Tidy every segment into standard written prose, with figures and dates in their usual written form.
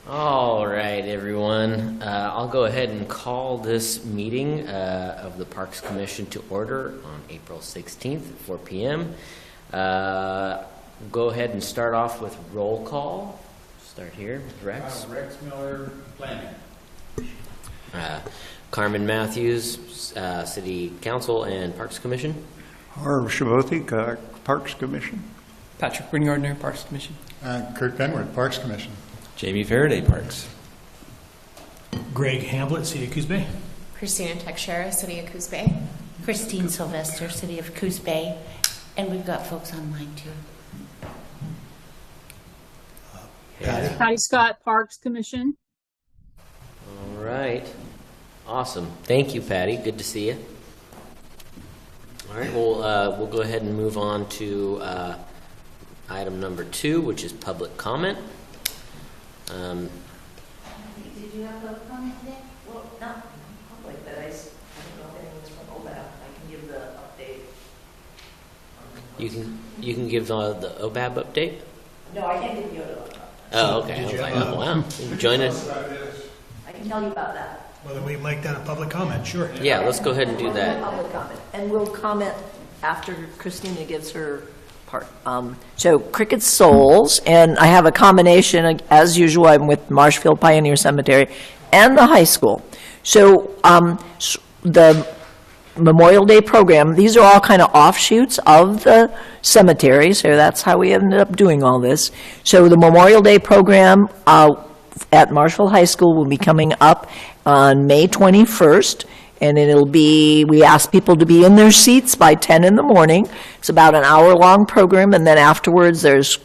All right, everyone. I'll go ahead and call this meeting of the Parks Commission to order on April 16th at 4 p.m. Go ahead and start off with roll call. Start here with Rex. Rex Miller, planning. Carmen Matthews, City Council and Parks Commission. Harv Shavothi, Parks Commission. Patrick Gardner, Parks Commission. Kurt Benward, Parks Commission. Jamie Faraday, Parks. Greg Hamblett, City of Coos Bay. Christina Teixeira, City of Coos Bay. Christine Sylvester, City of Coos Bay. And we've got folks online too. Patty Scott, Parks Commission. All right. Awesome. Thank you, Patty. Good to see you. All right. Well, we'll go ahead and move on to item number 2, which is public comment. Did you have a comment today? Well, not public, but I don't know if anyone's from OBAP. I can give the update. You can give the OBAB update? No, I can't give you the update. Oh, okay. I was like, oh, wow. Join us. I can tell you about that. Well, then we make that a public comment, sure. Yeah, let's go ahead and do that. Public comment. And we'll comment after Christina gives her part. So Cricket Souls, and I have a combination, as usual, I'm with Marshfield Pioneer Cemetery and the high school. So the Memorial Day program, these are all kind of offshoots of the cemetery, so that's how we ended up doing all this. So the Memorial Day program at Marshfield High School will be coming up on May 21st, and it'll be, we ask people to be in their seats by 10 in the morning. It's about an hour-long program, and then afterwards there's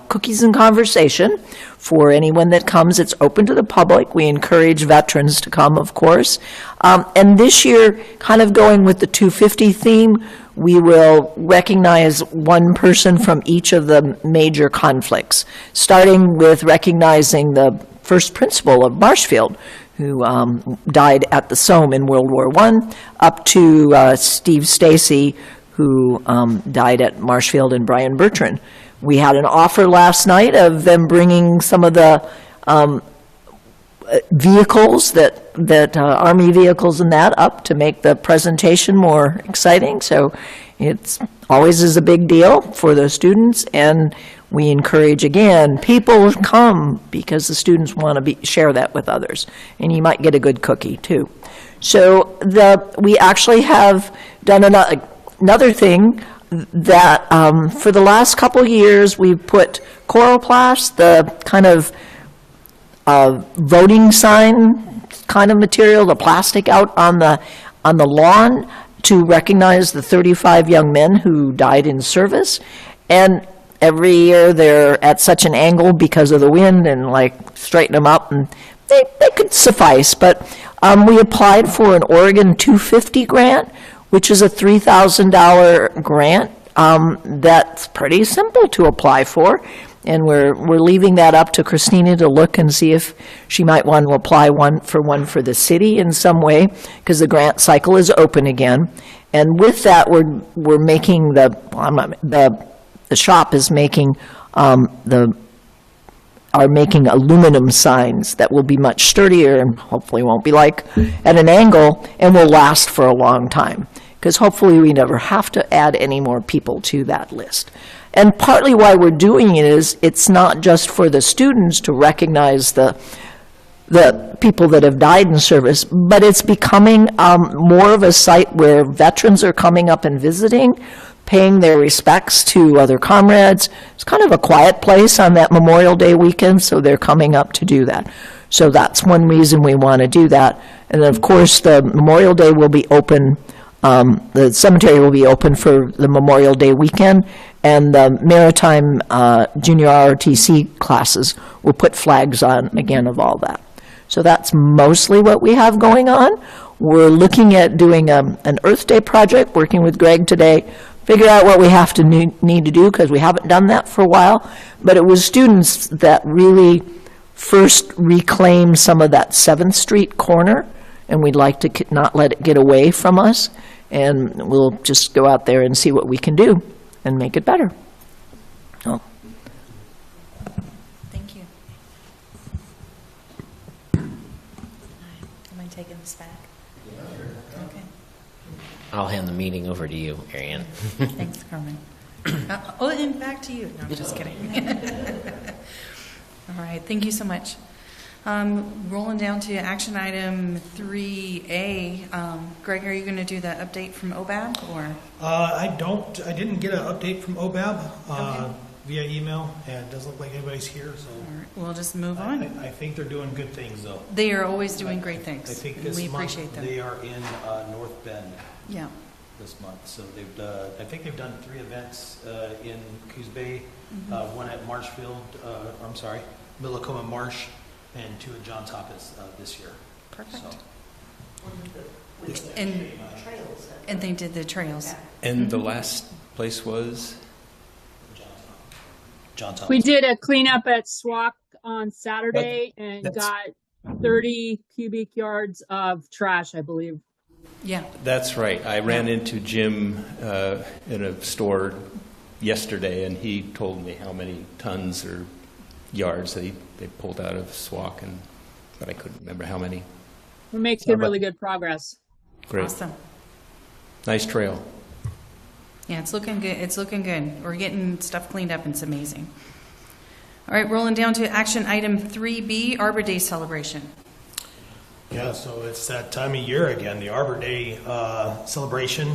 cookies and conversation for anyone that comes. It's open to the public. We encourage veterans to come, of course. And this year, kind of going with the 250 theme, we will recognize one person from each of the major conflicts, starting with recognizing the first principal of Marshfield, who died at the Somme in World War I, up to Steve Stacy, who died at Marshfield, and Brian Bertrand. We had an offer last night of them bringing some of the vehicles, that Army vehicles and that, up to make the presentation more exciting. So it's always is a big deal for the students, and we encourage, again, people come because the students want to share that with others, and you might get a good cookie too. So we actually have done another thing that for the last couple years we've put Coroplast, the kind of voting sign kind of material, the plastic, out on the lawn to recognize the 35 young men who died in service. And every year they're at such an angle because of the wind, and like straighten them up, and they could suffice. But we applied for an Oregon 250 grant, which is a $3,000 grant that's pretty simple to apply for. And we're leaving that up to Christina to look and see if she might want to apply one for the city in some way, because the grant cycle is open again. And with that, we're making the shop is making making aluminum signs that will be much sturdier and hopefully won't be like at an angle and will last for a long time, because hopefully we never have to add any more people to that list. And partly why we're doing it is it's not just for the students to recognize the people that have died in service, but it's becoming more of a site where veterans are coming up and visiting, paying their respects to other comrades. It's kind of a quiet place on that Memorial Day weekend, so they're coming up to do that. So that's one reason we want to do that. And then, of course, the Memorial Day will be open, the cemetery will be open for the Memorial Day weekend, and the Maritime Junior ROTC classes will put flags on, again, of all that. So that's mostly what we have going on. We're looking at doing an Earth Day project, working with Greg today, figure out what we have to need to do, because we haven't done that for a while. But it was students that really first reclaimed some of that 7th Street corner, and we'd like to not let it get away from us. And we'll just go out there and see what we can do and make it better. Oh. Thank you. taking this back? Okay. I'll hand the meeting over to you, Ariane. Thanks, Carmen. And back to you. No, I'm just kidding. All right. Thank you so much. Rolling down to action item 3A. Greg, are you going to do the update from OBAB or? I didn't get an update from OBAB Okay. via email, and it doesn't look like anybody's here, so. All right, we'll just move on. I think they're doing good things, though. They are always doing great things. I think and this we month appreciate them. they are in North Bend Yeah. this month. So I think they've done 3 events in Coos Bay, Mm-hmm. one at Marshfield, Millicoma Marsh, and 2 at John Toppis this year. Perfect. So, And they did the trails. And the last place was? John Toppis. We did a cleanup at SWAC on Saturday and got 30 cubic yards of trash, I believe. Yeah. That's right. I ran into Jim in a store yesterday, and he told me how many tons or yards they pulled out of SWAC, but I couldn't remember how many. We're making really good progress. Great. Awesome. Nice trail. Yeah, it's looking good. It's looking good. We're getting stuff cleaned up, and it's amazing. All right, rolling down to action item 3B, Arbor Day celebration. Yeah, so it's that time of year again, the Arbor Day celebration.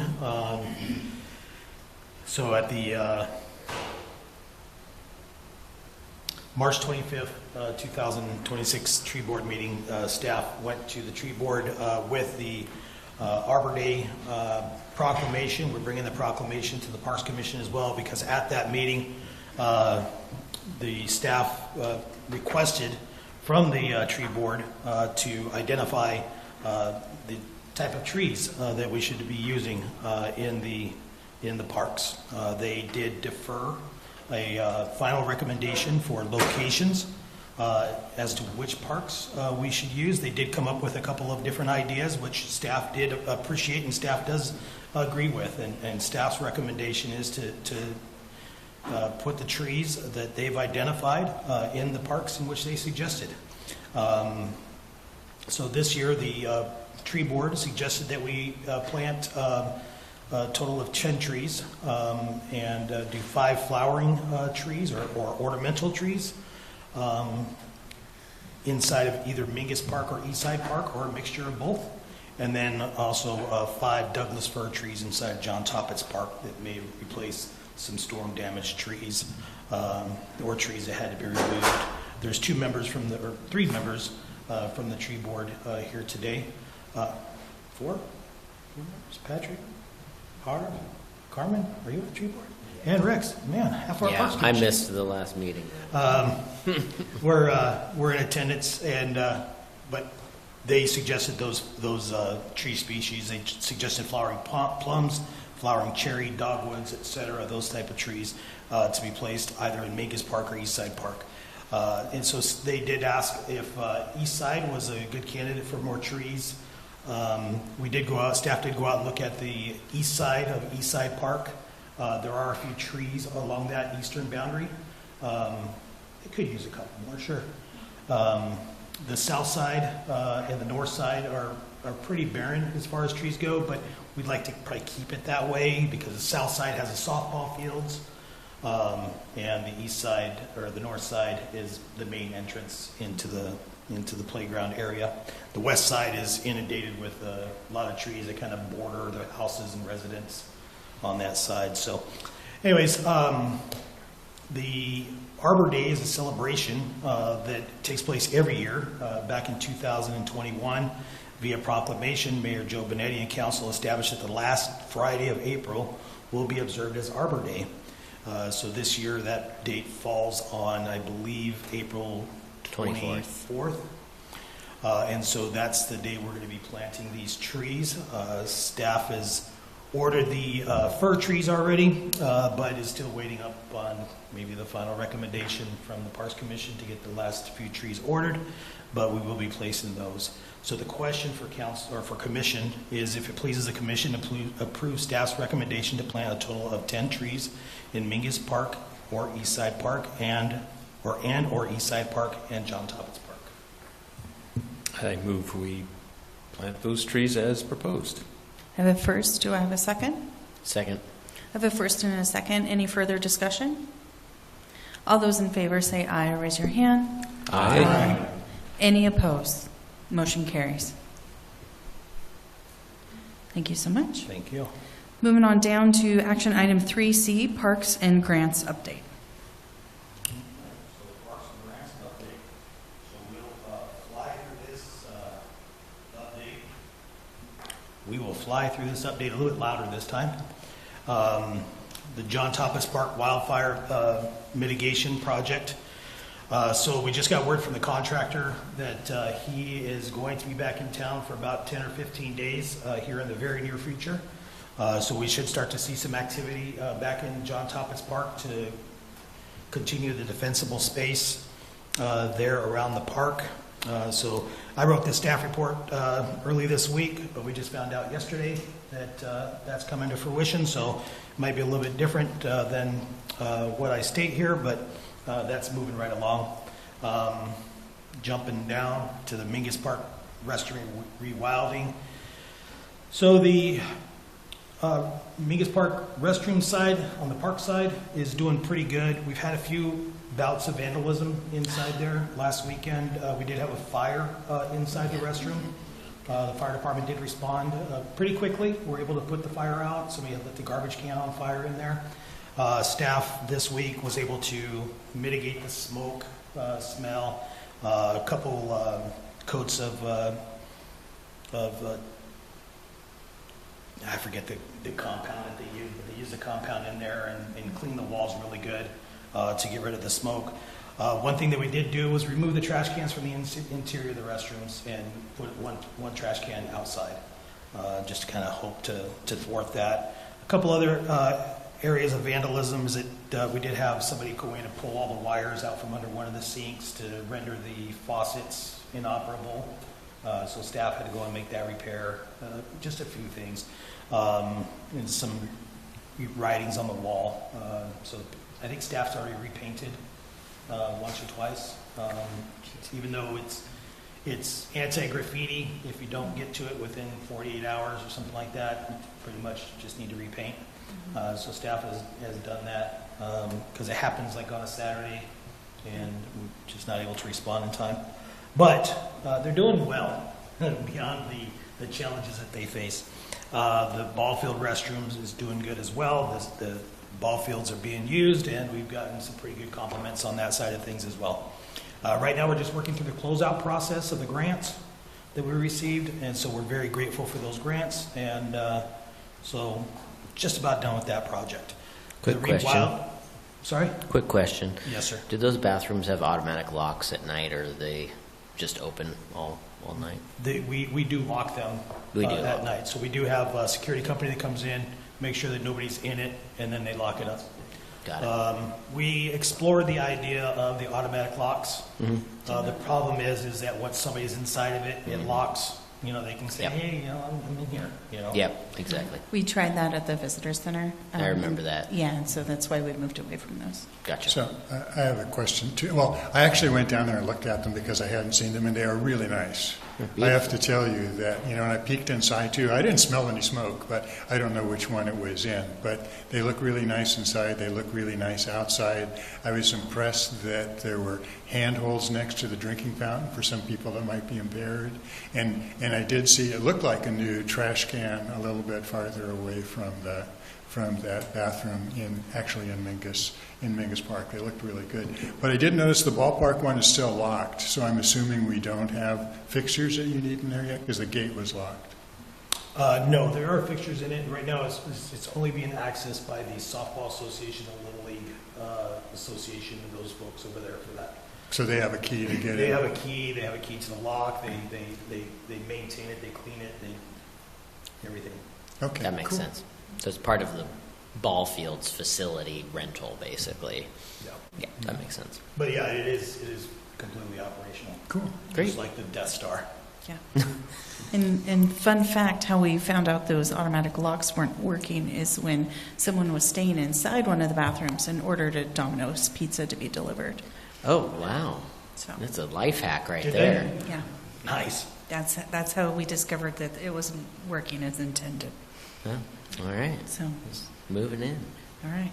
So at the March 25th, 2026 tree board meeting, staff went to the tree board with the Arbor Day proclamation. We're bringing the proclamation to the Parks Commission as well, because at that meeting, the staff requested from the tree board to identify the type of trees that we should be using in the parks. They did defer a final recommendation for locations as to which parks we should use. They did come up with a couple of different ideas, which staff did appreciate and staff does agree with. And staff's recommendation is to put the trees that they've identified in the parks in which they suggested. So this year, the tree board suggested that we plant a total of 10 trees and do 5 flowering trees or ornamental trees inside of either Mingus Park or Eastside Park, or a mixture of both. And then also 5 Douglas fir trees inside John Toppis Park that may replace some storm damaged trees or trees that had to be removed. There's 3 members from the tree board here today. 4 members? Patrick, Harv, Carmen, are you on the tree board? And Rex, man, half our parks I commission. missed the last meeting. We're in attendance, and but they suggested those tree species. They suggested flowering plums, flowering cherry, dogwoods, etc., those type of trees to be placed either in Mingus Park or Eastside Park. And so they did ask if Eastside was a good candidate for more trees. We did go out, staff did go out and look at the east side of Eastside Park. There are a few trees along that eastern boundary. They could use a couple more, sure. The south side and the north side are pretty barren as far as trees go, but we'd like to probably keep it that way because the south side has the softball fields, and the east side or the north side is the main entrance into the playground area. The west side is inundated with a lot of trees that kind of border the houses and residents on that side. So anyways, the Arbor Day is a celebration that takes place every year. Back in 2021, via proclamation, Mayor Joe Benetti and Council established that the last Friday of April will be observed as Arbor Day. So this year, that date falls on, I believe, April 24th. And so that's the day we're going to be planting these trees. Staff has ordered the fir trees already, but is still waiting up on maybe the final recommendation from the Parks Commission to get the last few trees ordered, but we will be placing those. So the question for council or for commission is if it pleases the commission to approve staff's recommendation to plant a total of 10 trees in Mingus Park or Eastside Park or Eastside Park and John Toppis Park. I move we plant those trees as proposed. I have a first. Do I have a second? Second. I have a first and a second. Any further discussion? All those in favor say aye or raise your hand. Aye. Any opposed? Motion carries. Thank you so much. Thank you. Moving on down to action item 3C, Parks and Grants Update. Parks and Grants update. So we'll fly through this update. We will fly through this update a little bit louder this time. The John Toppis Park wildfire mitigation project. So we just got word from the contractor that he is going to be back in town for about 10 or 15 days here in the very near future. So we should start to see some activity back in John Toppis Park to continue the defensible space there around the park. So I wrote this staff report early this week, but we just found out yesterday that that's coming to fruition. So it might be a little bit different than what I state here, but that's moving right along. Jumping down to the Mingus Park restroom rewilding. So the Mingus Park restroom side, on the park side, is doing pretty good. We've had a few bouts of vandalism inside there. Last weekend, we did have a fire inside the restroom. The fire department did respond pretty quickly. We were able to put the fire out. Somebody had lit the garbage can on fire in there. Staff this week was able to mitigate the smoke smell. A couple coats of I forget the compound that they use, but they use the compound in there and clean the walls really good to get rid of the smoke. One thing that we did do was remove the trash cans from the interior of the restrooms and put one trash can outside, just to kind of hope to thwart that. A couple other areas of vandalism is that we did have somebody go in and pull all the wires out from under one of the sinks to render the faucets inoperable. So staff had to go and make that repair. Just a few things. And some writings on the wall. So I think staff's already repainted once or twice. Even though it's anti-graffiti, if you don't get to it within 48 hours or something like that, you pretty much just need to repaint. So staff has done that because it happens like on a Saturday and we're just not able to respond in time. But they're doing well beyond the challenges that they face. The ball field restrooms is doing good as well. The ball fields are being used, and we've gotten some pretty good compliments on that side of things as well. Right now, we're just working through the closeout process of the grants that we received, and so we're very grateful for those grants. And so just about done with that project. Quick question. Sorry? Quick question. Yes, sir. Do those bathrooms have automatic locks at night, or are they just open all night? We do lock them at night. So we do have a security company that comes in, make sure that nobody's in it, and then they lock it up. Got it. We explored the idea of the automatic locks. The problem is that once somebody's inside of it, it locks. You know, they can say, hey, I'm in here. Yep, exactly. We tried that at the visitor center. I remember that. Yeah, and so that's why we moved away from those. Gotcha. So I have a question too. Well, I actually went down there and looked at them because I hadn't seen them, and they are really nice. I have to tell you that, and I peeked inside too. I didn't smell any smoke, but I don't know which one it was in. But they look really nice inside. They look really nice outside. I was impressed that there were handholds next to the drinking fountain for some people that might be impaired. And I did see, it looked like a new trash can a little bit farther away from that bathroom in Mingus Park. They looked really good. But I did notice the ballpark one is still locked, so I'm assuming we don't have fixtures that you need in there yet because the gate was locked. No, there are fixtures in it. Right now, it's only being accessed by the Softball Association and Little League Association and those folks over there for that. So they have a key to get in? They have a key. They have a key to the lock. They maintain it. They clean it. Everything. Okay, That makes cool. sense. So it's part of the ball fields facility rental, basically. Yeah, that makes sense. But yeah, it is completely operational. Cool. Great. Just like the Death Star. Yeah. And fun fact, how we found out those automatic locks weren't working is when someone was staying inside one of the bathrooms and ordered a Domino's pizza to be delivered. Oh, wow. So, That's a life hack right Did there. yeah. Nice. That's how we discovered that it wasn't working as intended. Huh? All right. So, Just moving in. all right.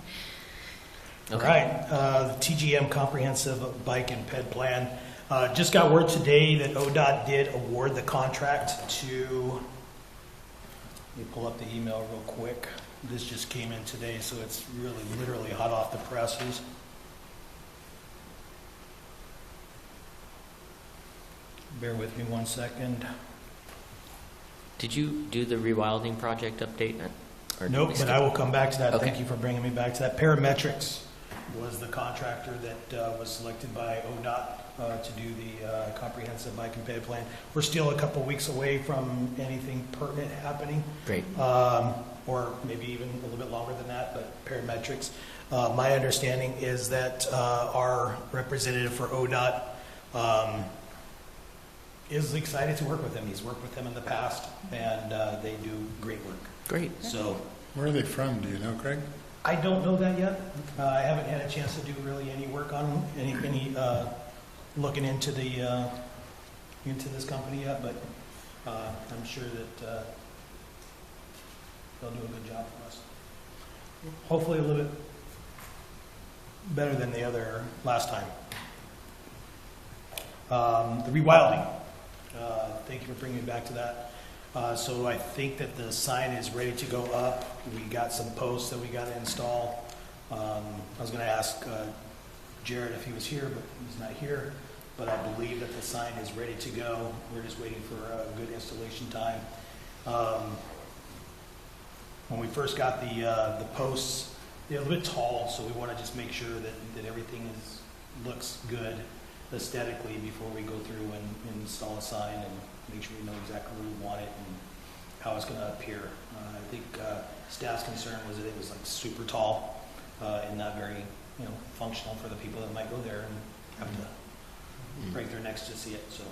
All right, the TGM Comprehensive Bike and Ped Plan. Just got word today that ODOT did award the contract to, let me pull up the email real quick. This just came in today, so it's really literally hot off the presses. Bear with me 1 second. Did you do the rewilding project update? Or did Nope, we but skip I will it? come back to that. Okay. Thank you for bringing me back to that. Parametrics was the contractor that was selected by ODOT to do the comprehensive bike and ped plan. We're still a couple weeks away from anything pertinent happening. Great. Or maybe even a little bit longer than that, but parametrics. My understanding is that our representative for ODOT is excited to work with him. He's worked with them in the past, and they do great work. Great. So Where are they from? Do you know, Craig? I don't know that yet. I haven't had a chance to do really any work on any looking into the into this company yet, but I'm sure that they'll do a good job for us. Hopefully a little bit better than the other last time. The rewilding. Thank you for bringing me back to that. So I think that the sign is ready to go up. We got some posts that we got to install. I was going to ask Jared if he was here, but he's not here. But I believe that the sign is ready to go. We're just waiting for a good installation time. When we first got the posts, they're a little bit tall, so we want to just make sure that everything looks good aesthetically before we go through and install a sign and make sure we know exactly where we want it and how it's going to appear. I think staff's concern was that it was like super tall and not very functional for the people that might go there and have to break their necks to see it. So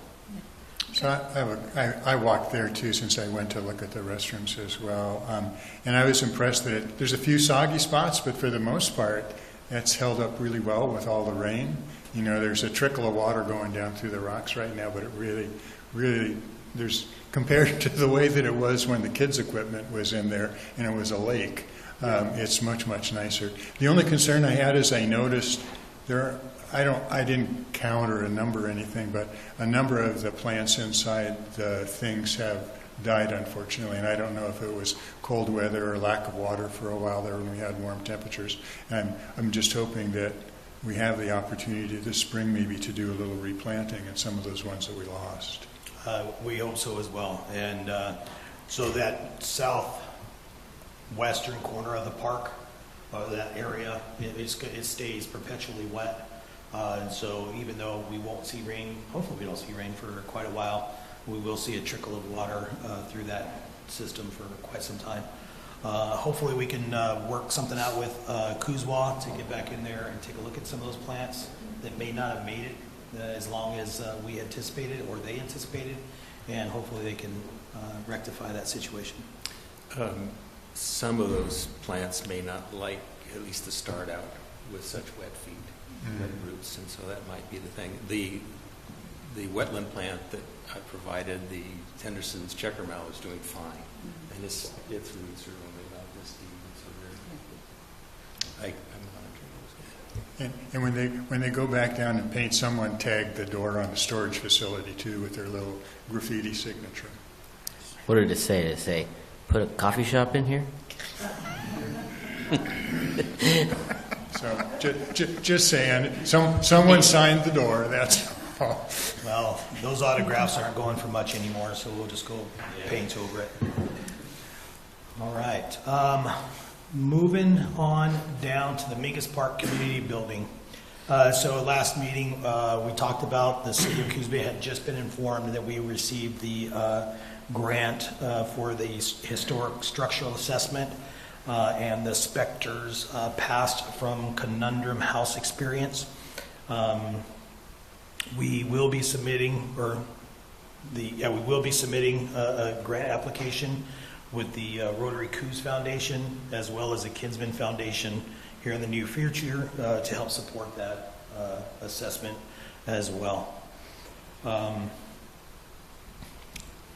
I walked there too, since I went to look at the restrooms as well. And I was impressed that there's a few soggy spots, but for the most part, that's held up really well with all the rain. There's a trickle of water going down through the rocks right now, but it really, there's, compared to the way that it was when the kids' equipment was in there and it was a lake, it's much, much nicer. The only concern I had is I noticed I didn't count or a number or anything, but a number of the plants inside the things have died, unfortunately, and I don't know if it was cold weather or lack of water for a while there when we had warm temperatures. And I'm just hoping that we have the opportunity this spring maybe to do a little replanting at some of those ones that we lost. We hope so as well. And so that southwestern corner of the park, that area, it stays perpetually wet. And so even though we won't see rain, hopefully we don't see rain for quite a while, we will see a trickle of water through that system for quite some time. Hopefully we can work something out with Coos to get back in there and take a look at some of those plants that may not have made it as long as we anticipated or they anticipated, and hopefully they can rectify that situation. Some of those plants may not like at least to start out with such wet feet, wet roots, and so that might be the thing. The wetland plant that I provided, the Henderson's checker mallow, is doing fine, and its roots are only about this deep, so I'm monitoring those. And when they go back down and paint, someone tagged the door on the storage facility too with their little graffiti signature. What did it say? Did it say, put a coffee shop in here? So just saying, someone signed the door. That's all. Well, those autographs aren't going for much anymore, so we'll just go paint over it. All right. Moving on down to the Mingus Park Community Building. So last meeting, we talked about the city of Coos Bay had just been informed that we received the grant for the historic structural assessment, and the Specters passed from Conundrum House Experience. We will be submitting, we will be submitting a grant application with the Rotary Coos Foundation as well as the Kinsman Foundation here in the near future to help support that assessment as well.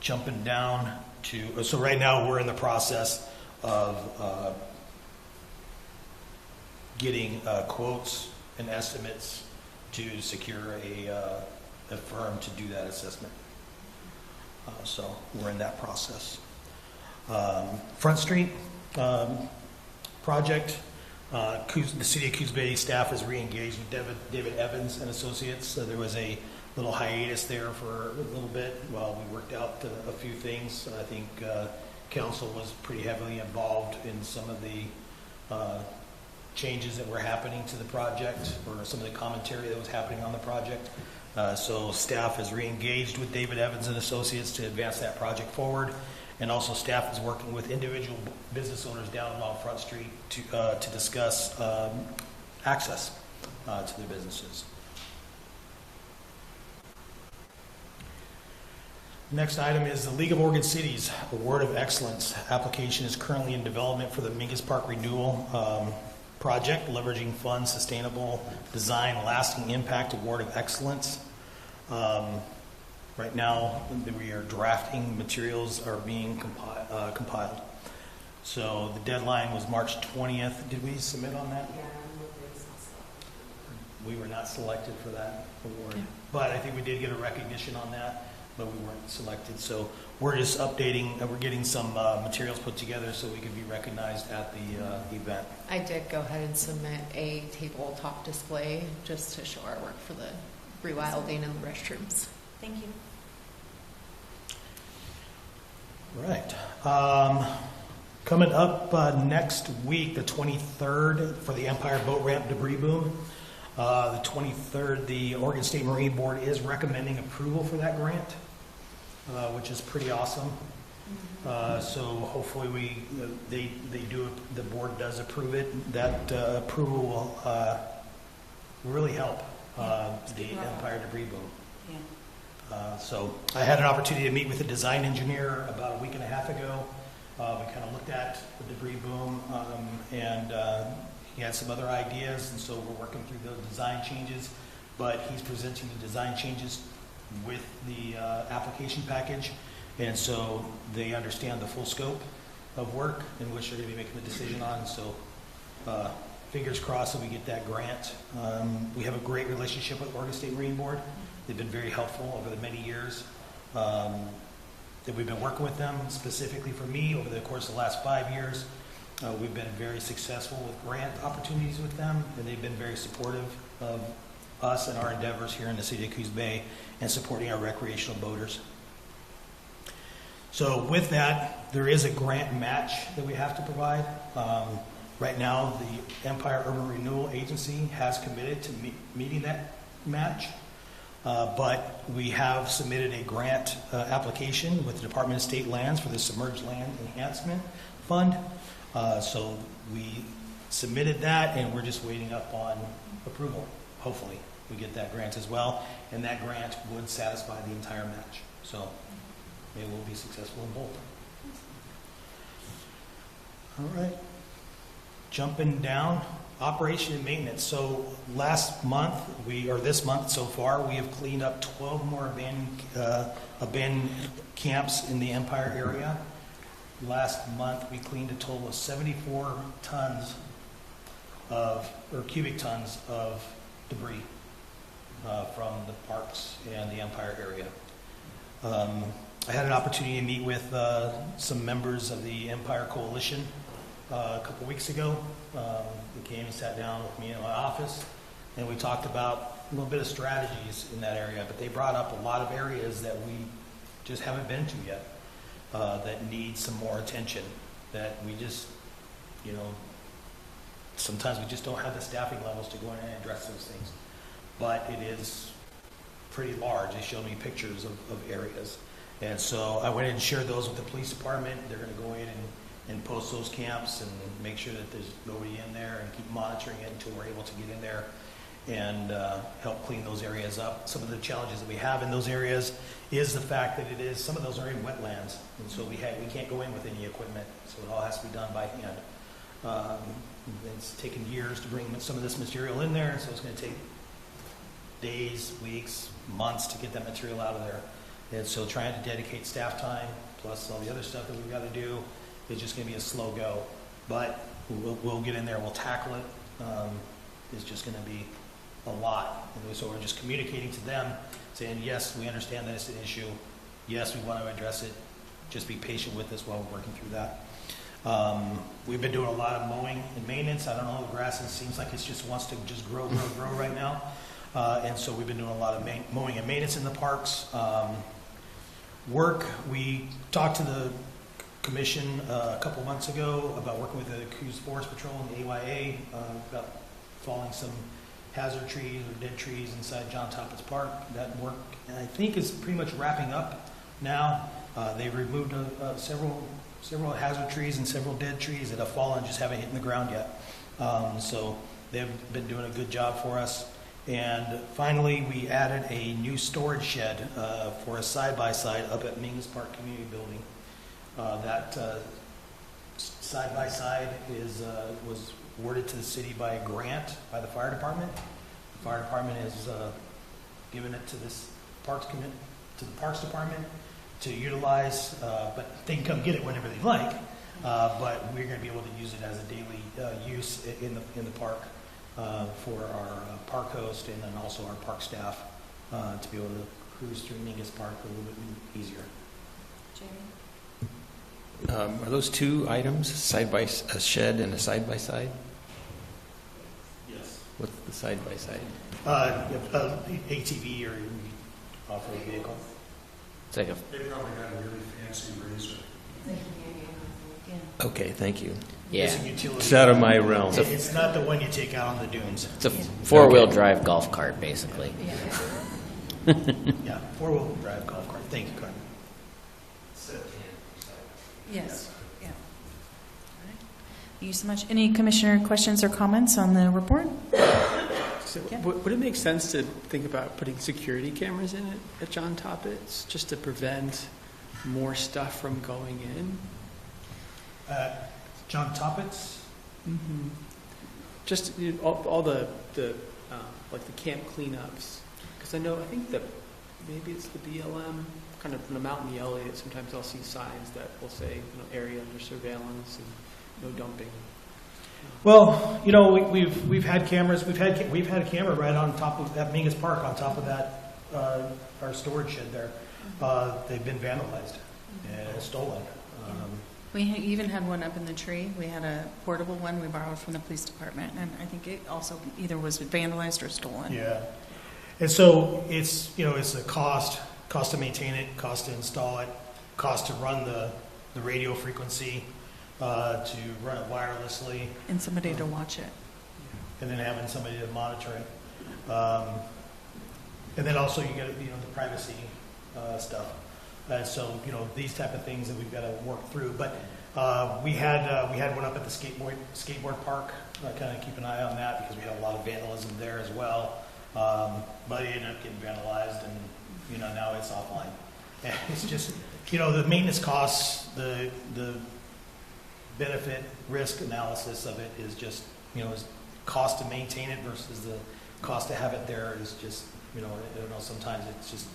Jumping down to, so right now we're in the process of getting quotes and estimates to secure a firm to do that assessment. So we're in that process. Front Street project, the City of Coos Bay staff is re-engaged with David Evans and Associates. So there was a little hiatus there for a little bit while we worked out a few things. I think council was pretty heavily involved in some of the changes that were happening to the project, or some of the commentary that was happening on the project. So staff is re-engaged with David Evans and Associates to advance that project forward. And also staff is working with individual business owners down along Front Street to discuss access to their businesses. Next item is the League of Oregon Cities Award of Excellence. Application is currently in development for the Mingus Park Renewal project, leveraging funds, sustainable design, lasting impact award of excellence. Right now, we are drafting, materials are being compiled. So the deadline was March 20th. Did we submit on that? Yeah, We were not selected for that award, but I think we did get a recognition on that, but we weren't selected. So we're just updating, we're getting some materials put together so we can be recognized at the event. I did go ahead and submit a tabletop display just to show our work for the rewilding and the restrooms. Thank you. Right. Coming up next week, the 23rd, for the Empire Boat Ramp debris boom. The 23rd, the Oregon State Marine Board is recommending approval for that grant, which is pretty awesome. So hopefully the board does approve it. That approval will really help the Empire debris boom. Yeah. So I had an opportunity to meet with a design engineer about a week and a half ago. We kind of looked at the debris boom, and he had some other ideas, and so we're working through those design changes. But he's presenting the design changes with the application package, and so they understand the full scope of work in which they're going to be making the decision on. So fingers crossed that we get that grant. We have a great relationship with Oregon State Marine Board. They've been very helpful over the many years that we've been working with them. Specifically for me, over the course of the last 5 years, we've been very successful with grant opportunities with them, and they've been very supportive of us and our endeavors here in the City of Coos Bay and supporting our recreational boaters. So with that, there is a grant match that we have to provide. Right now, the Empire Urban Renewal Agency has committed to meeting that match. But we have submitted a grant application with the Department of State Lands for the Submerged Land Enhancement Fund. So we submitted that, and we're just waiting up on approval. Hopefully, we get that grant as well, and that grant would satisfy the entire match. So maybe we'll be successful in both. All right. Jumping down. Operation and maintenance. So last month, this month so far, we have cleaned up 12 more abandoned camps in the Empire area. Last month, we cleaned a total of 74 cubic tons of debris from the parks and the Empire area. I had an opportunity to meet with some members of the Empire Coalition a couple weeks ago. They came and sat down with me in my office, and we talked about a little bit of strategies in that area, but they brought up a lot of areas that we just haven't been to yet that need some more attention, that we just, sometimes we just don't have the staffing levels to go in and address those things. But it is pretty large. They showed me pictures of areas. And so I went in and shared those with the police department. They're going to go in and post those camps and make sure that there's nobody in there and keep monitoring it until we're able to get in there and help clean those areas up. Some of the challenges that we have in those areas is the fact that some of those are in wetlands, and so we can't go in with any equipment, so it all has to be done by hand. It's taken years to bring some of this material in there, so it's going to take days, weeks, months to get that material out of there. And so trying to dedicate staff time, plus all the other stuff that we've got to do, is just going to be a slow go. But we'll get in there, we'll tackle it. It's just going to be a lot. And so we're just communicating to them, saying, yes, we understand that it's an issue. Yes, we want to address it. Just be patient with us while we're working through that. We've been doing a lot of mowing and maintenance. I don't know, the grass seems like it just wants to just grow right now. And so we've been doing a lot of mowing and maintenance in the parks. We talked to the commission a couple months ago about working with the Coos Forest Patrol and the AYA about falling some hazard trees or dead trees inside John Toppet's Park. That work, I think, is pretty much wrapping up now. They've removed several hazard trees and several dead trees that have fallen, just haven't hit the ground yet. So they've been doing a good job for us. And finally, we added a new storage shed for a side-by-side up at Mingus Park Community Building. That side-by-side was awarded to the city by a grant by the fire department. The fire department has given it to this to the Parks Department to utilize, but they can come get it whenever they like. But we're going to be able to use it as a daily use in the park for our park host and then also our park staff to be able to cruise through Mingus Park a little bit easier. Jamie? Are those two items, a shed and a side-by-side? Yes. What's the side-by-side? ATV or off-road vehicle. It's like a, They probably got a really fancy razor. Okay, thank you. yeah, It's a utility. It's out of my realm. It's not the one you take out on the dunes. it's a four-wheel drive golf cart, basically. Yeah, four-wheel drive golf cart. Thank you, Carmen. Yes. Yeah. All right. Thank you so much. Any commissioner questions or comments on the report? So Yeah. would it make sense to think about putting security cameras in it at John Toppet's just to prevent more stuff from going in? John Toppet's. Mm-hmm. Just all the like the camp cleanups, because I think that maybe it's the BLM kind of from the Mountain Yellow. Sometimes I'll see signs that will say area under surveillance and no dumping. Well, we've had cameras. We've had a camera right on top of that Mingus Park, on top of that our storage shed there. They've been vandalized and stolen. We even had one up in the tree. We had a portable one we borrowed from the police department, and I think it also either was vandalized or stolen. Yeah, and so it's a cost to maintain it, cost to install it, cost to run the radio frequency, to run it wirelessly, And somebody to watch it. and then having somebody to monitor it, and then also you get the privacy stuff. So these type of things that we've got to work through. But we had one up at the skateboard park. Kind of keep an eye on that because we had a lot of vandalism there as well. But it ended up getting vandalized, and now it's offline. And it's just the maintenance costs, the benefit risk analysis of it is just is cost to maintain it versus the cost to have it there is just I don't know, sometimes it's just.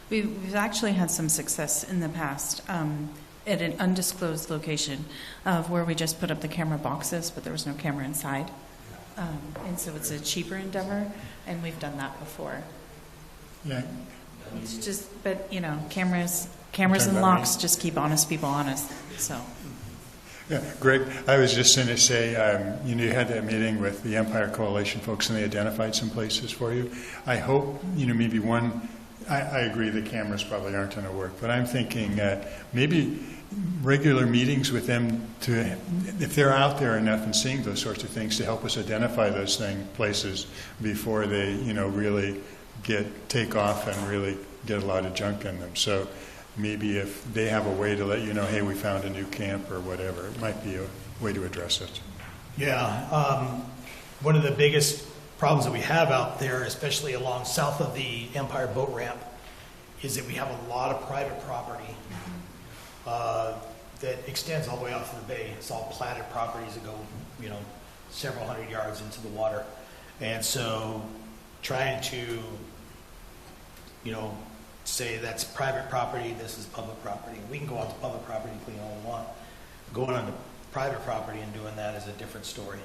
We've actually had some success in the past at an undisclosed location of where we just put up the camera boxes, but there was no camera inside. And so it's a cheaper endeavor, and we've done that before. Yeah. It's just, but cameras and locks just keep honest people honest. So. Yeah, Greg, I was just going to say, you had that meeting with the Empire Coalition folks, and they identified some places for you. I hope, maybe one. I agree the cameras probably aren't going to work, but I'm thinking maybe regular meetings with them if they're out there enough and seeing those sorts of things, to help us identify those places before they, really take off and really get a lot of junk in them. So maybe if they have a way to let you know, hey, we found a new camp or whatever, it might be a way to address it. Yeah, one of the biggest problems that we have out there, especially along south of the Empire Boat Ramp, is that we have a lot of private property that extends all the way out to the bay. It's all platted properties that go, several hundred yards into the water. And so trying to, say that's private property, this is public property. We can go onto public property and clean all we want. Going onto private property and doing that is a different story.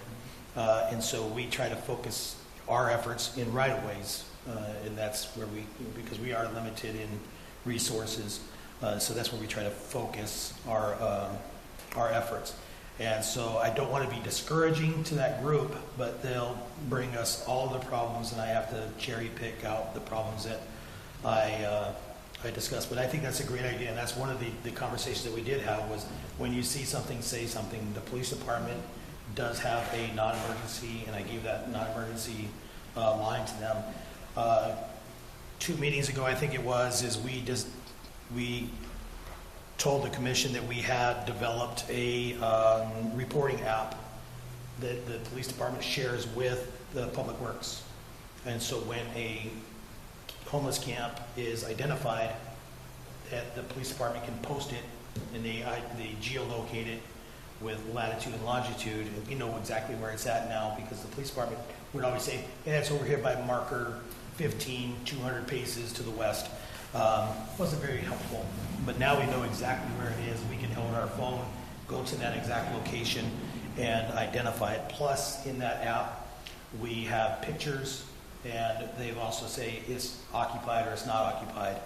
And so we try to focus our efforts in right-of-ways, and that's where because we are limited in resources, so that's where we try to focus our efforts. And so I don't want to be discouraging to that group, but they'll bring us all the problems, and I have to cherry pick out the problems that I discussed. But I think that's a great idea, and that's one of the conversations that we did have was when you see something, say something. The police department does have a non-emergency, and I gave that non-emergency line to them. 2 meetings ago, I think it was, we told the commission that we had developed a reporting app that the police department shares with the public works. And so when a homeless camp is identified, that the police department can post it and they geolocate it with latitude and longitude, and we know exactly where it's at now, because the police department would always say, yeah, it's over here by marker 15, 200 paces to the west. Wasn't very helpful, but now we know exactly where it is. We can hold our phone, go to that exact location, and identify it. Plus, in that app, we have pictures, and they've also say it's occupied or it's not occupied.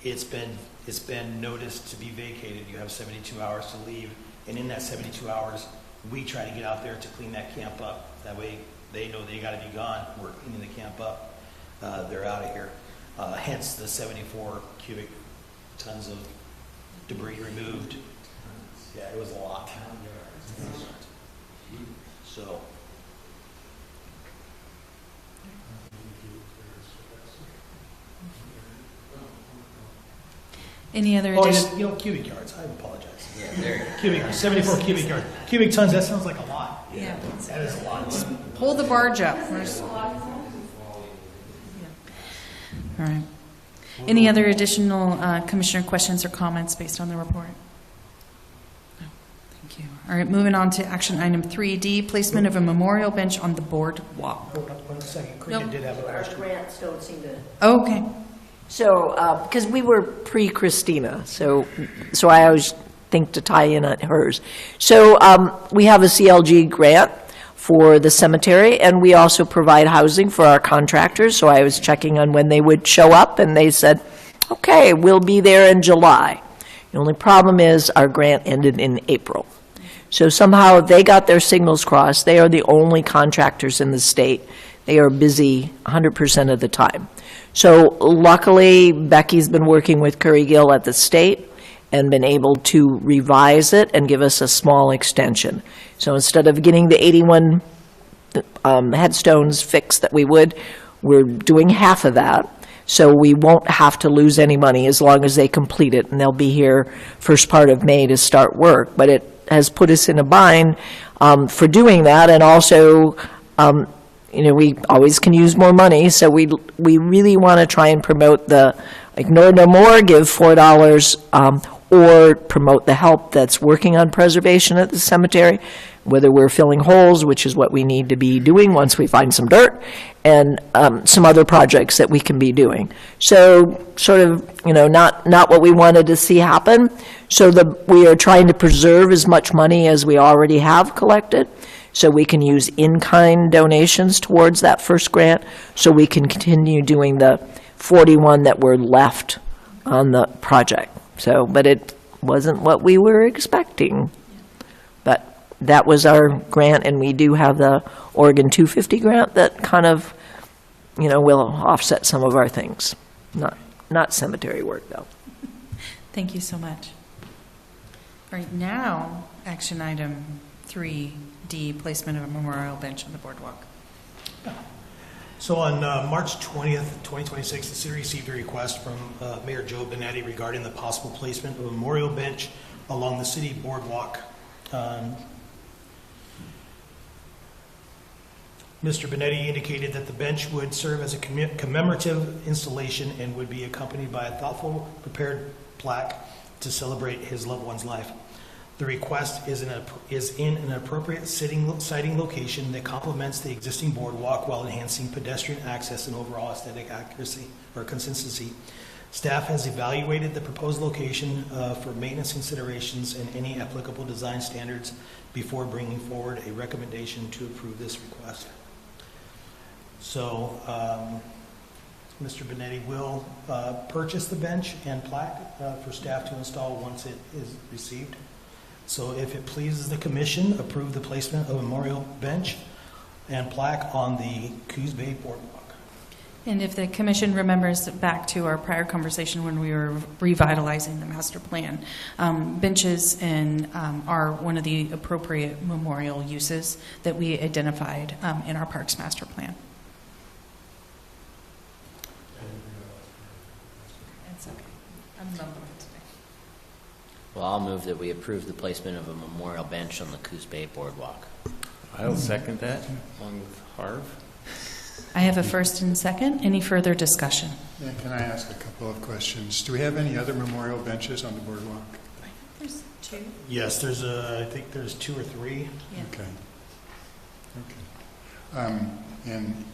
It's been noticed to be vacated. You have 72 hours to leave, and in that 72 hours, we try to get out there to clean that camp up. That way, they know they got to be gone. We're cleaning the camp up. They're out of here. Hence the 74 cubic tons of debris removed. Yeah, it was a lot. So. Any other Oh, additional? cubic yards. I apologize. Yeah, there you go. Cubic yards, 74 cubic yards. Cubic tons, that sounds like a lot. Yeah. That is a lot. Pull the barge up. All right. Any other additional commissioner questions or comments based on the report? No. Thank you. All right, moving on to action item 3D, placement of a memorial bench on the boardwalk. Hold on 1 second. Cricket did have a Our question. grants don't seem to. Oh, okay. So, because we were pre-Christina, so I always think to tie in at hers. So we have a CLG grant for the cemetery, and we also provide housing for our contractors. So I was checking on when they would show up, and they said, okay, we'll be there in July. The only problem is our grant ended in April. So somehow they got their signals crossed. They are the only contractors in the state. They are busy 100% of the time. So luckily, Becky's been working with Curry Gill at the state and been able to revise it and give us a small extension. So instead of getting the 81 headstones fixed that we're doing half of that. So we won't have to lose any money as long as they complete it, and they'll be here first part of May to start work. But it has put us in a bind for doing that, and also we always can use more money, so we really want to try and promote the Ignore No More, give $4, or promote the help that's working on preservation at the cemetery, whether we're filling holes, which is what we need to be doing once we find some dirt, and some other projects that we can be doing. So sort of, not what we wanted to see happen. So we are trying to preserve as much money as we already have collected, so we can use in-kind donations towards that first grant, so we can continue doing the 41 that were left on the project. So, but it wasn't what we were expecting. But that was our grant, and we do have the Oregon 250 grant that kind of, will offset some of our things. Not cemetery work, though. Thank you so much. All right, now, action item 3D, placement of a memorial bench on the boardwalk. So on March 20th, 2026, the city received a request from Mayor Joe Benetti regarding the possible placement of a memorial bench along the city boardwalk. Mr. Benetti indicated that the bench would serve as a commemorative installation and would be accompanied by a thoughtful, prepared plaque to celebrate his loved one's life. The request is in an appropriate siting location that complements the existing boardwalk while enhancing pedestrian access and overall aesthetic accuracy or consistency. Staff has evaluated the proposed location for maintenance considerations and any applicable design standards before bringing forward a recommendation to approve this request. So, Mr. Benetti will purchase the bench and plaque for staff to install once it is received. So if it pleases the commission, approve the placement of a memorial bench and plaque on the Coos Bay Boardwalk. And if the commission remembers back to our prior conversation when we were revitalizing the master plan, benches are one of the appropriate memorial uses that we identified in our parks master plan. It's okay. I'm mumbling today. Well, I'll move that we approve the placement of a memorial bench on the Coos Bay Boardwalk. I'll second that, along with Harv. I have a first and second. Any further discussion? Yeah, can I ask a couple of questions? Do we have any other memorial benches on the boardwalk? There's two. Yes, I think there's 2 or 3. Yeah. Okay. And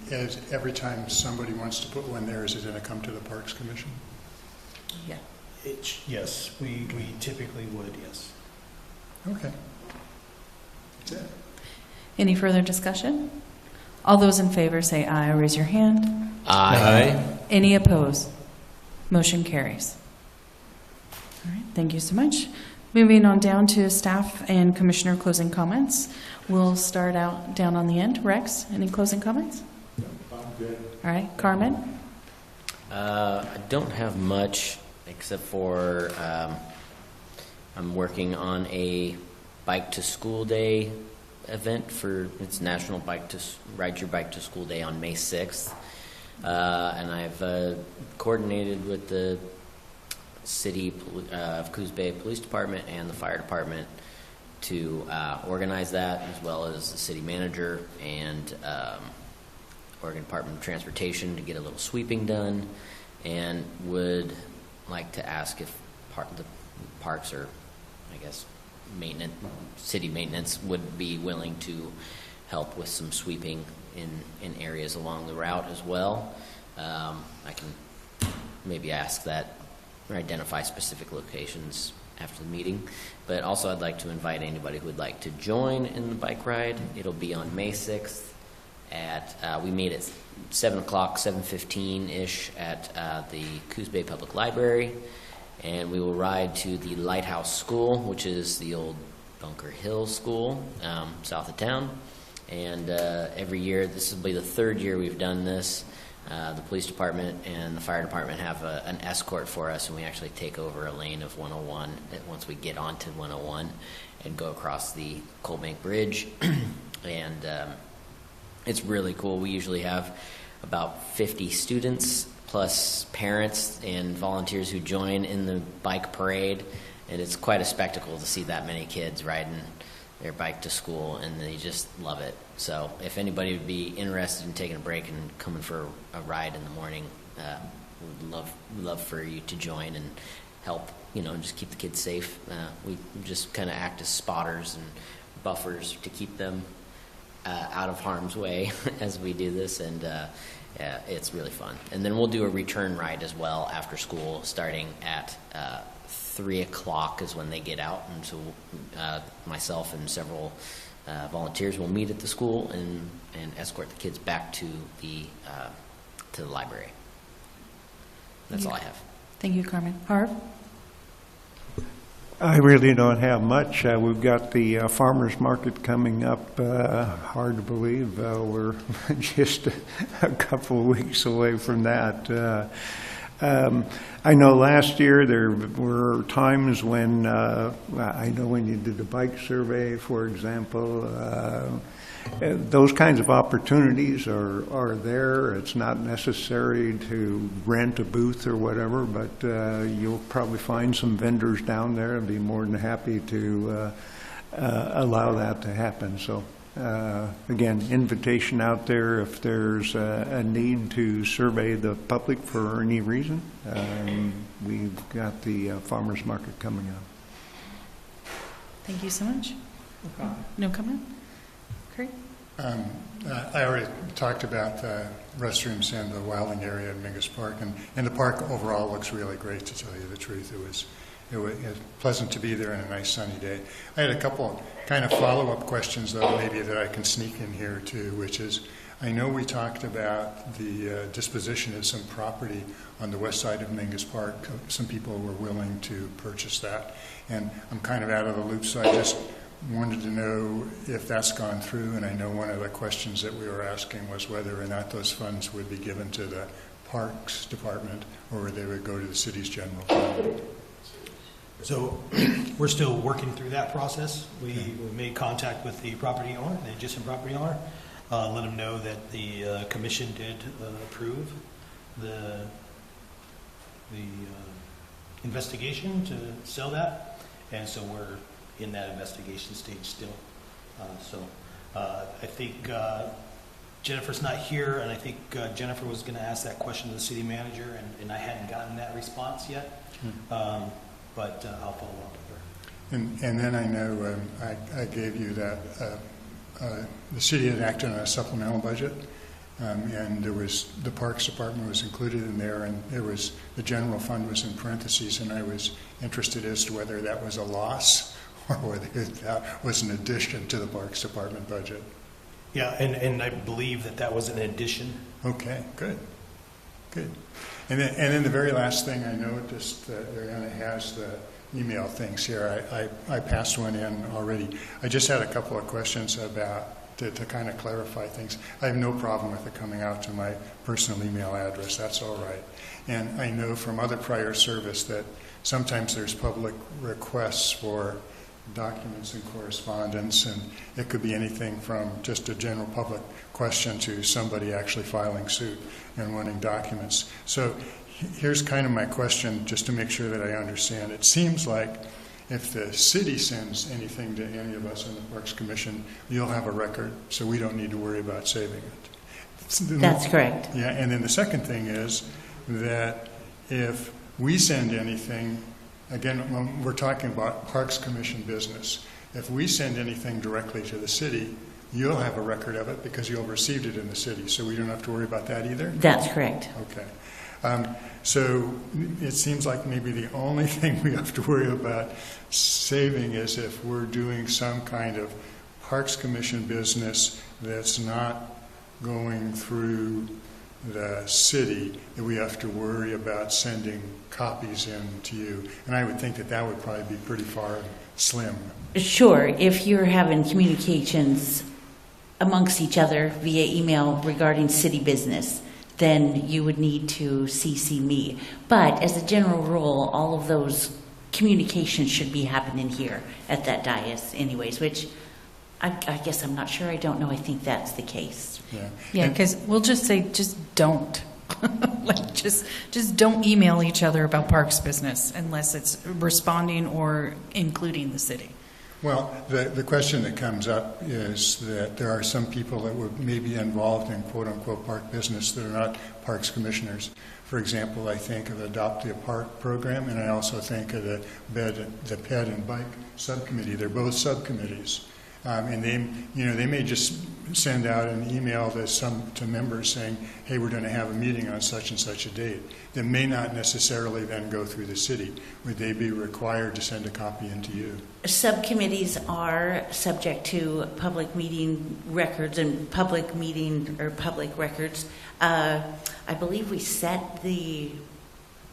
every time somebody wants to put one there, is it going to come to the Parks Commission? Yeah. Yes, we typically would, yes. Okay. That's it. Any further discussion? All those in favor say aye or raise your hand. Aye. Any opposed? Motion carries. All right, thank you so much. Moving on down to staff and commissioner closing comments. We'll start out down on the end. Rex, any closing comments? No, I'm good. All right, Carmen? I don't have much except for I'm working on a bike to school day event for it's National Ride Your Bike to School Day on May 6th. And I've coordinated with the city of Coos Bay Police Department and the fire department to organize that, as well as the city manager and Oregon Department of Transportation to get a little sweeping done, and would like to ask if the parks or, I guess, city maintenance would be willing to help with some sweeping in areas along the route as well. I can maybe ask that or identify specific locations after the meeting. But also I'd like to invite anybody who would like to join in the bike ride. It'll be on May 6th at, we meet at 7 o'clock, 7:15-ish at the Coos Bay Public Library. And we will ride to the Lighthouse School, which is the old Bunker Hill School, south of town. And every year, this will be the 3rd year we've done this. The police department and the fire department have an escort for us, and we actually take over a lane of 101 once we get onto 101 and go across the Coal Bank Bridge. And it's really cool. We usually have about 50 students plus parents and volunteers who join in the bike parade, and it's quite a spectacle to see that many kids riding their bike to school, and they just love it. So if anybody would be interested in taking a break and coming for a ride in the morning, we'd love for you to join and help, just keep the kids safe. We just kind of act as spotters and buffers to keep them out of harm's way as we do this, and yeah, it's really fun. And then we'll do a return ride as well after school, starting at 3 o'clock is when they get out. And so myself and several volunteers will meet at the school and escort the kids back to the library. That's all I have. Thank you, Carmen. Harv? I really don't have much. We've got the farmers market coming up. Hard to believe. We're just a couple of weeks away from that. I know last year there were times when, I know when you did the bike survey, for example, those kinds of opportunities are there. It's not necessary to rent a booth or whatever, but you'll probably find some vendors down there and be more than happy to allow that to happen. So again, invitation out there if there's a need to survey the public for any reason. We've got the farmers market coming up. Thank you so much. No comment? Great. I already talked about the restrooms and the wilding area in Mingus Park, and the park overall looks really great, to tell you the truth. It was pleasant to be there on a nice sunny day. I had a couple kind of follow-up questions, though, maybe that I can sneak in here, too, which is, I know we talked about the disposition of some property on the west side of Mingus Park. Some people were willing to purchase that, and I'm kind of out of the loop, so I just wanted to know if that's gone through. And I know one of the questions that we were asking was whether or not those funds would be given to the Parks Department or they would go to the city's general fund. So we're still working through that process. We made contact with the property owner, the adjacent property owner, let them know that the commission did approve the investigation to sell that, and so we're in that investigation stage still. I think Jennifer's not here, and I think Jennifer was going to ask that question to the city manager, and I hadn't gotten that response yet. But I'll follow up with her. And then I know I gave you that the city had acted on a supplemental budget, and there was the Parks Department was included in there, and there was the general fund was in parentheses, and I was interested as to whether that was a loss or whether that was an addition to the Parks Department budget. Yeah, and I believe that was an addition. Okay, good. And then the very last thing, I noticed that Ariana has the email things here. I passed one in already. I just had a couple of questions about to kind of clarify things. I have no problem with it coming out to my personal email address. That's all right. And I know from other prior service that sometimes there's public requests for documents and correspondence, and it could be anything from just a general public question to somebody actually filing suit and wanting documents. So here's kind of my question, just to make sure that I understand. It seems like if the city sends anything to any of us in the Parks Commission, you'll have a record, so we don't need to worry about saving it. That's correct. Yeah, and then the second thing is that if we send anything, again, when we're talking about Parks Commission business, if we send anything directly to the city, you'll have a record of it because you'll have received it in the city, so we don't have to worry about that either? That's correct. Okay. So it seems like maybe the only thing we have to worry about saving is if we're doing some kind of Parks Commission business that's not going through the city, that we have to worry about sending copies in to you. And I would think that that would probably be pretty far and slim. Sure. If you're having communications amongst each other via email regarding city business, then you would need to CC me. But as a general rule, all of those communications should be happening here at that dais anyways, which I guess I'm not sure. I don't know. I think that's the case. Yeah, because we'll just say, just don't. Like, just don't email each other about parks business unless it's responding or including the city. Well, the question that comes up is that there are some people that would maybe involved in quote-unquote park business that are not parks commissioners. For example, I think of the Adopt a Park program, and I also think of the Ped and Bike subcommittee. They're both subcommittees. And they may just send out an email to members saying, hey, we're going to have a meeting on such and such a date. That may not necessarily then go through the city. Would they be required to send a copy into you? Subcommittees are subject to public meeting records and public records. I believe we set the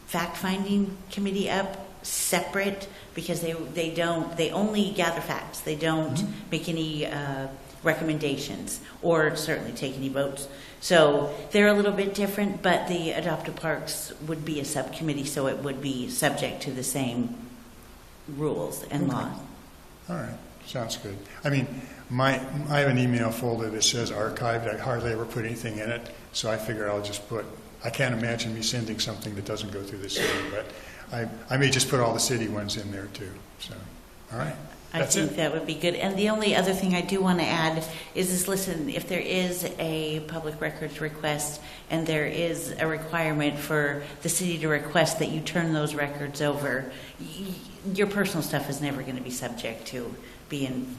fact-finding committee up separate because they only gather facts. They don't make any recommendations or certainly take any votes. So they're a little bit different, but the Adopt a Parks would be a subcommittee, so it would be subject to the same rules and laws. All right, sounds good. I mean, I have an email folder that says archived. I hardly ever put anything in it, so I figure I'll just I can't imagine me sending something that doesn't go through the city, but I may just put all the city ones in there too. So, all right. I think that would be good. And the only other thing I do want to add is listen, if there is a public records request and there is a requirement for the city to request that you turn those records over, your personal stuff is never going to be subject to being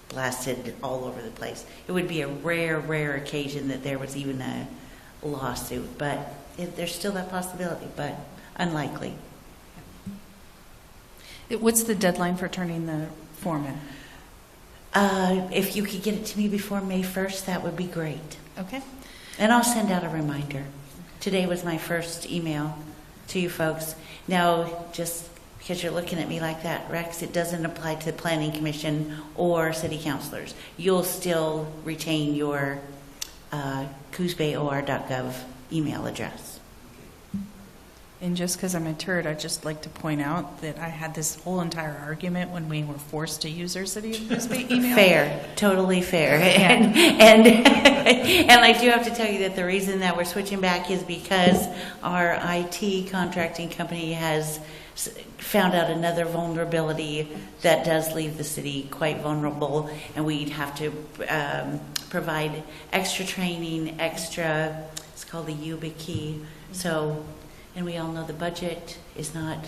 blasted all over the place. It would be a rare occasion that there was even a lawsuit, but there's still that possibility, but unlikely. What's the deadline for turning the form in? If you could get it to me before May 1st, that would be great. Okay. And I'll send out a reminder. Today was my first email to you folks. Now, just because you're looking at me like that, Rex, it doesn't apply to the Planning Commission or city councilors. You'll still retain your coosbayor.gov email address. And just because I'm a turd, I'd just like to point out that I had this whole entire argument when we were forced to use our City of Coos Bay email. Fair, totally fair. Yeah. And I do have to tell you that the reason that we're switching back is because our IT contracting company has found out another vulnerability that does leave the city quite vulnerable, and we'd have to provide extra training, it's called the YubiKey. So, and we all know the budget is not,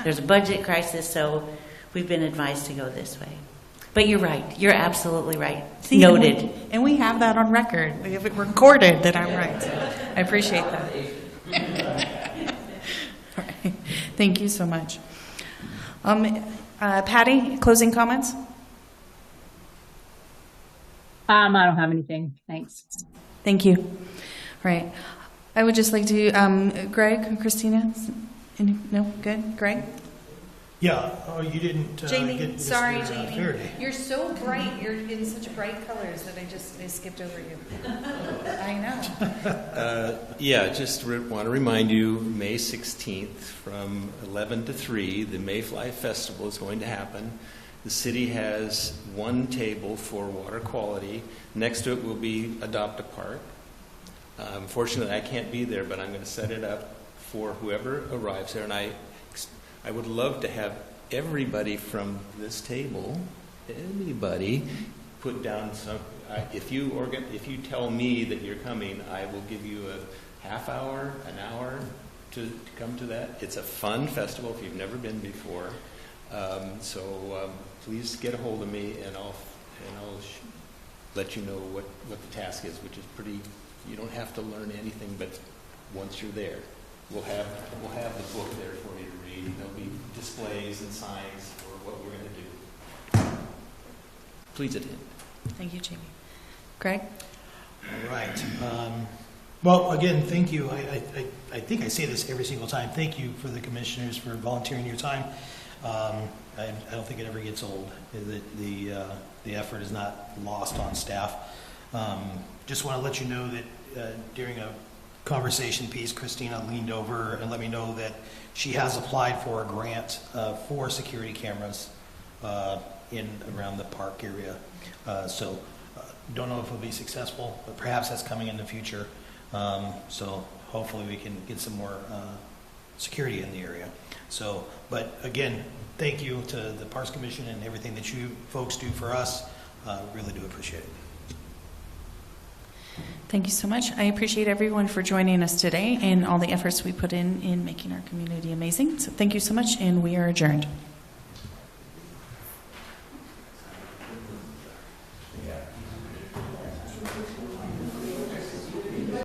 there's a budget crisis, so we've been advised to go this way. But you're right. You're absolutely right. See, Noted. And we have that on record. We have it recorded that I'm right. I appreciate that. All right. Thank you so much. Patty, closing comments? I don't have anything. Thanks. Thank you. All right. I would just like to, Greg, Christina? No? Good? Greg? Yeah, oh, you didn't Jamie, get this sorry, year, Jamie. Fair Day. You're so bright. You're in such bright colors that I skipped over you. I know. Yeah, just want to remind you, May 16th from 11 to 3, the Mayfly Festival is going to happen. The city has one table for water quality. Next to it will be Adopt a Park. Unfortunately, I can't be there, but I'm going to set it up for whoever arrives there. And I would love to have everybody from this table, anybody, put down some. If you tell me that you're coming, I will give you a half hour, an hour to come to that. It's a fun festival if you've never been before. So please get a hold of me, and I'll let you know what the task is, which is pretty. You don't have to learn anything, but once you're there, we'll have the book there for you to read. There'll be displays and signs for what we're going to do. Please attend. Thank you, Jamie. Greg? All right. Well, again, thank you. I think I say this every single time. Thank you for the commissioners for volunteering your time. I don't think it ever gets old. The effort is not lost on staff. Just want to let you know that during a conversation piece, Christina leaned over and let me know that she has applied for a grant for security cameras in around the park area. So don't know if it'll be successful, but perhaps that's coming in the future. So hopefully we can get some more security in the area. So, but again, thank you to the Parks Commission and everything that you folks do for us. Really do appreciate it. Thank you so much. I appreciate everyone for joining us today and all the efforts we put in making our community amazing. So thank you so much, and we are adjourned.